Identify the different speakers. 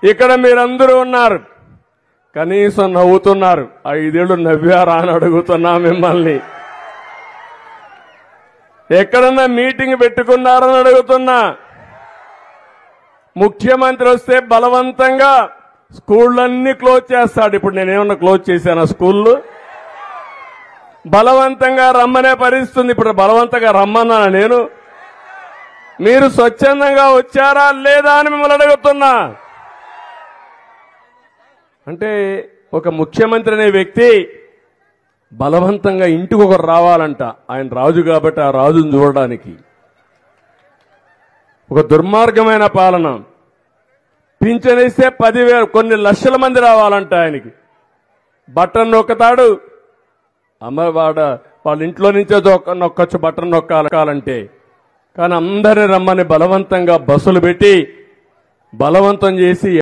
Speaker 1: ఇక్కడ మీరందరూ ఉన్నారు, కనీసం నవ్వుతున్నారు. 5 ఏళ్లు నవ్వారా అని అడుగుతున్నా మిమ్మల్ని. ఎక్కడన్నా మీటింగ్ పెట్టుకున్నారని అడుగుతున్నా. ముఖ్యమంత్రి వస్తే బలవంతంగా స్కూళ్ళన్నీ క్లోజ్ చేస్తాడు. ఇప్పుడు నేనేమన్నా క్లోజ్ చేశానా స్కూళ్ళు? బలవంతంగా రమ్మనే పరిస్థితుంది. ఇప్పుడు బలవంతంగా రమ్మన్నానా నేను? మీరు స్వచ్ఛందంగా వచ్చారా లేదా అని మిమ్మల్ని అడుగుతున్నా. అంటే ఒక ముఖ్యమంత్రి అనే వ్యక్తి బలవంతంగా ఇంటికి ఒకరు రావాలంట. ఆయన రాజు కాబట్టి ఆ రాజును చూడడానికి. ఒక దుర్మార్గమైన పాలన. పింఛనిస్తే 10,000 కొన్ని లక్షల మంది రావాలంట ఆయనకి. బటన్ నొక్కుతాడు. వాళ్ళ ఇంట్లో నుంచే నొక్కొచ్చు బటన్ నొక్కాలంటే. కానీ అందరిని రమ్మని బలవంతంగా బస్సులు పెట్టి బలవంతం చేసి